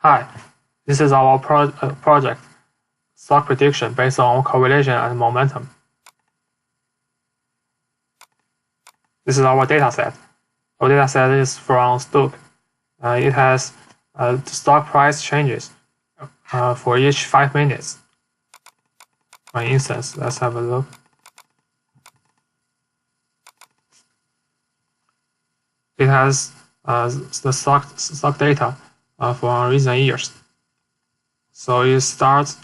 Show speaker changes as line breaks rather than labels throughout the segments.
Hi, this is our project, stock prediction based on correlation and momentum. This is our data set. Our data set is from Stook. It has stock price changes for each 5 minutes. For instance, let's have a look. It has the stock data for recent years. So it starts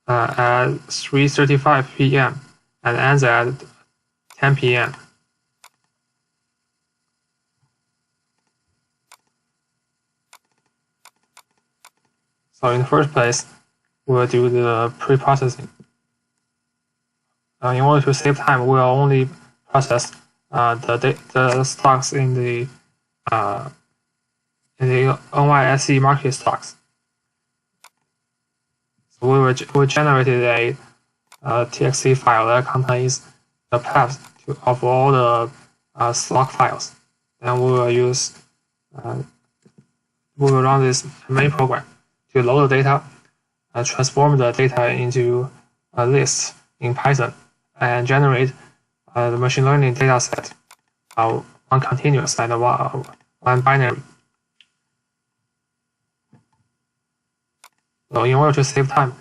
at 3:35 p.m. and ends at 10 p.m. So in the first place, we'll do the pre-processing. In order to save time, we'll only process the stocks in the NYSE market stocks. So we generated a TXT file that contains the paths of all the stock files, and we will run this main program to load the data, transform the data into a list in Python, and generate the machine learning data set, one continuous and one binary. So in order to save time,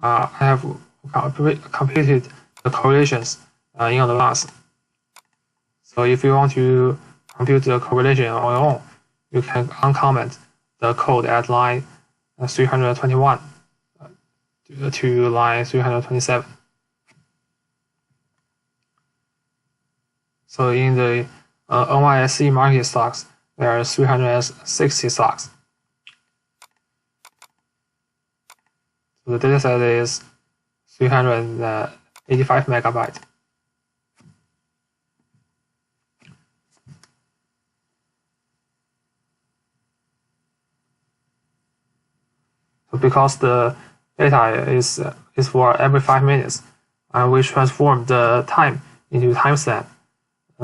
I have computed the correlations in advance. So if you want to compute the correlation on your own, you can uncomment the code at line 321 to line 327. So in the NYSE market stocks, there are 360 stocks. So the dataset is 385 megabytes. So because the data is for every 5 minutes, and we transform the time into timestamp.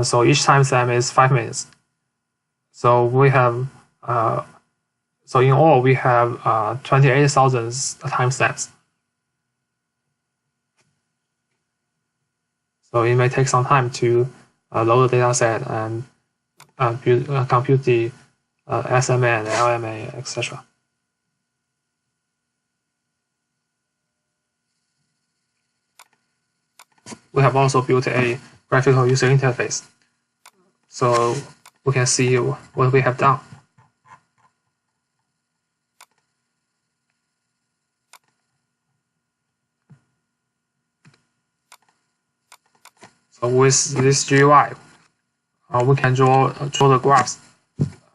So each timestamp is 5 minutes. So we have so in all we have 28,000 timestamps. So it may take some time to load the data set and compute the SMA and LMA, etc. We have also built a graphical user interface, so we can see what we have done. So with this GUI, we can draw the graphs.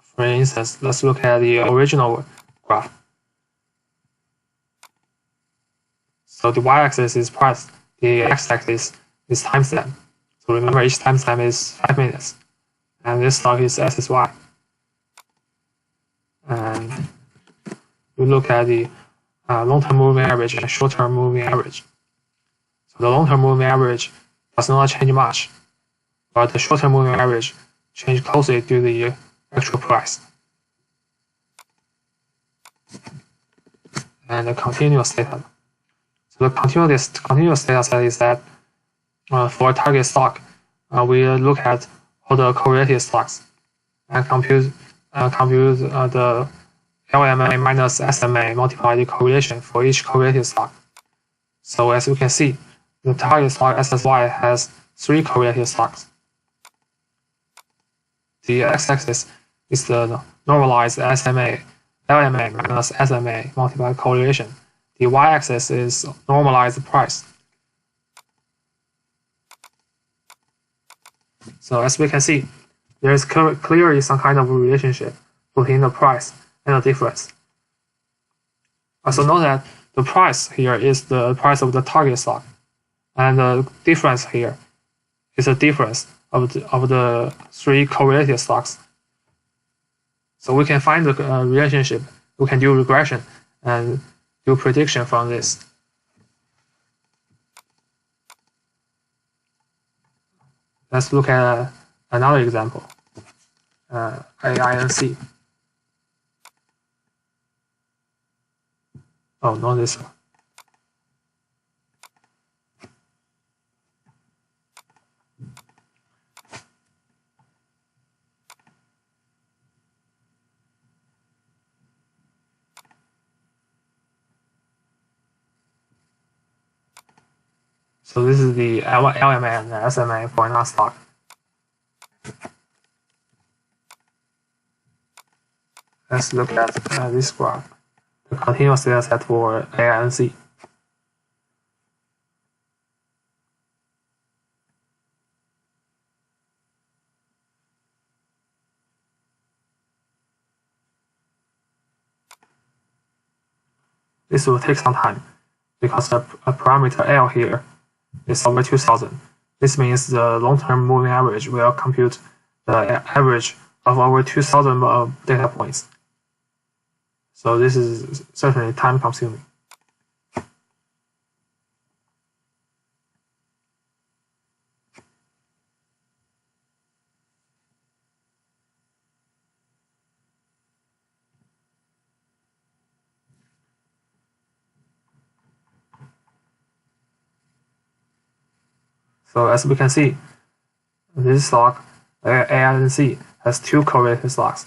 For instance, let's look at the original graph. So the y-axis is price, the x-axis is timestamp. So remember, each timestamp is 5 minutes, and this stock is SSY. And we look at the long-term moving average and short-term moving average. So the long-term moving average does not change much, but the short-term moving average changes closely to the actual price. And the continuous data. So the continuous data set is that for a target stock, we look at all the correlated stocks and compute the LMA minus SMA, multiply the correlation for each correlated stock. So as you can see, the target stock SSY has 3 correlated stocks. The x-axis is the normalized SMA, LMA minus SMA multiplied correlation. The y-axis is normalized price. So as we can see, there is clearly some kind of relationship between the price and the difference. Also note that the price here is the price of the target stock, and the difference here is the difference of the 3 correlated stocks. So we can find the relationship. We can do regression and do prediction from this. Let's look at another example, AINC. Oh, not this one. So this is the LMA and SMA for another stock. Let's look at this graph, the continuous data set for A and C. This will take some time because the parameter L here is over 2000. This means the long-term moving average will compute the average of over 2000 data points. So this is certainly time consuming. So as we can see, this stock, A and C, has two correlated stocks.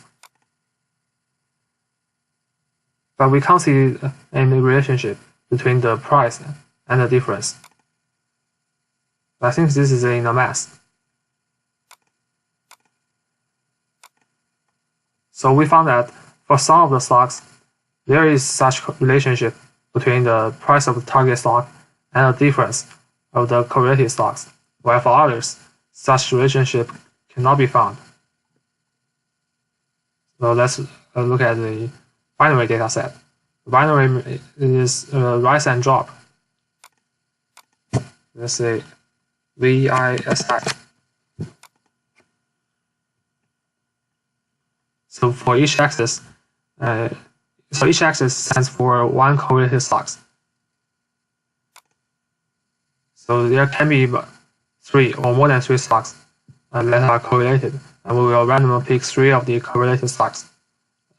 But we can't see any relationship between the price and the difference. I think this is in a mess. So we found that for some of the stocks, there is such relationship between the price of the target stock and the difference of the correlated stocks, while for others, such relationship cannot be found. So let's look at the binary data set. The binary is rise and drop. Let's say VISI. So for each axis, each axis stands for one correlated stocks. So there can be 3 or more than 3 stocks that are correlated, and we will randomly pick 3 of the correlated stocks.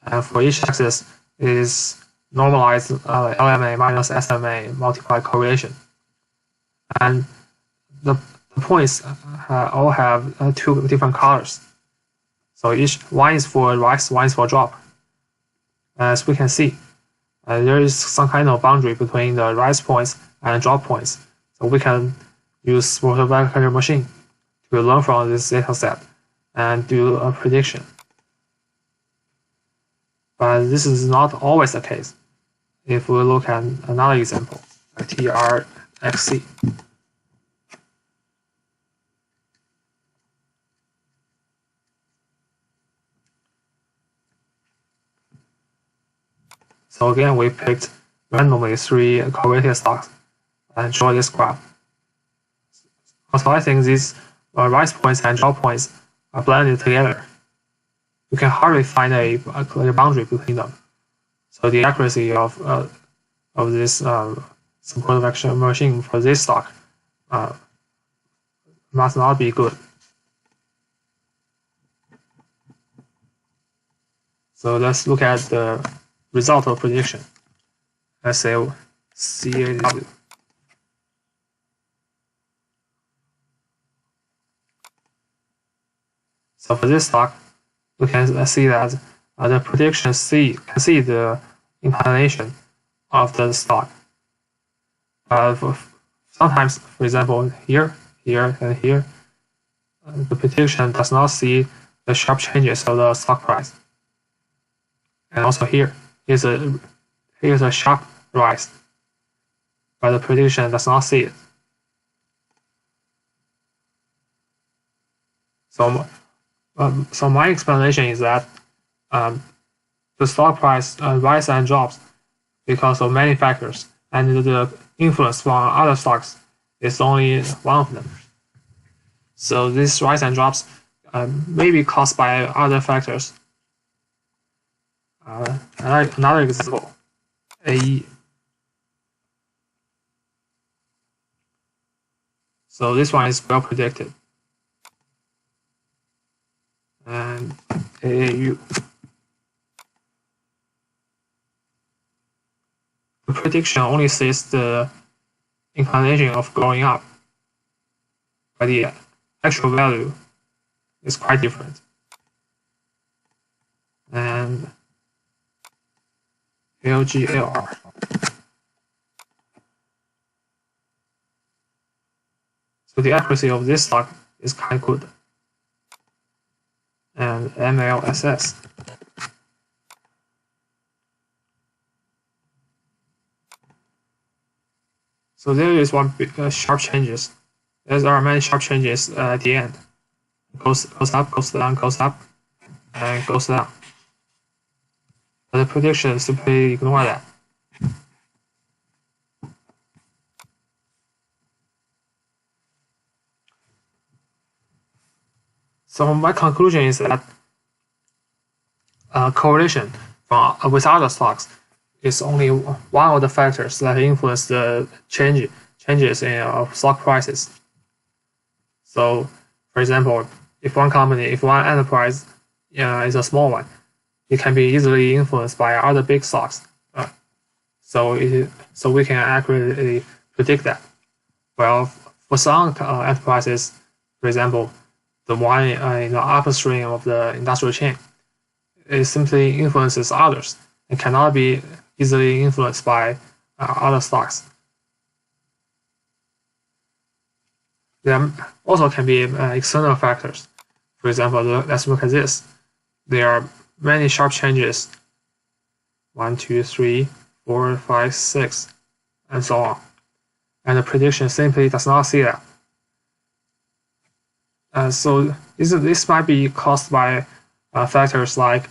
And for each axis is normalized LMA minus SMA multiplied correlation. And the points all have 2 different colors. So one is for rise, one is for drop. As we can see, there is some kind of boundary between the rise points and drop points. So we can use multivariate machine to learn from this data set and do a prediction. But this is not always the case. If we look at another example, like TRXC. So again, we picked randomly 3 correlated stocks and draw this graph. Also, I think these rise points and drop points are blended together. You can hardly find a clear boundary between them. So the accuracy of this support vector machine for this stock must not be good. So let's look at the result of prediction. Let's say CAW. So for this stock, we can see that the prediction can see the inclination of the stock. Sometimes, for example, here, and here, the prediction does not see the sharp changes of the stock price. And also here's a sharp rise, but the prediction does not see it. So my explanation is that the stock price rises and drops because of many factors, and the influence from other stocks is only one of them. So this rise and drops may be caused by other factors. Another example, AE. So this one is well predicted. And AAU. the prediction only sees the inclination of going up, but the actual value is quite different. And LGLR. So the accuracy of this stock is quite good. And MLSS. So there is one big, sharp changes. There are many sharp changes at the end. Goes up, goes down, goes up, and goes down. But the prediction simply ignore that. So my conclusion is that correlation with other stocks is only one of the factors that influence the changes in stock prices. So, for example, if one enterprise is a small one, it can be easily influenced by other big stocks. So we can accurately predict that. Well, for some enterprises, for example, the one in the upstream of the industrial chain, it simply influences others and cannot be easily influenced by other stocks. There also can be external factors. For example, let's look at this. There are many sharp changes, 1, 2, 3, 4, 5, 6, and so on. And the prediction simply does not see that. So this might be caused by factors like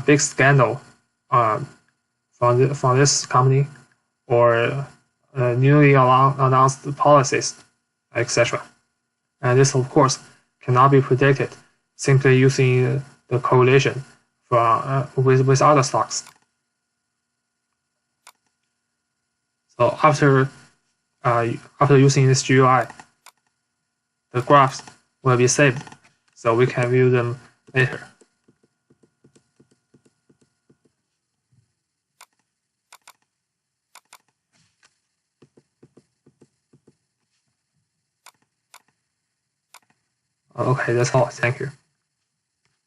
big scandal from this company, or newly announced policies, etc. And this, of course, cannot be predicted simply using the correlation with other stocks. So after using this GUI, the graphs will be saved, so we can view them later. Okay, that's all. Thank you.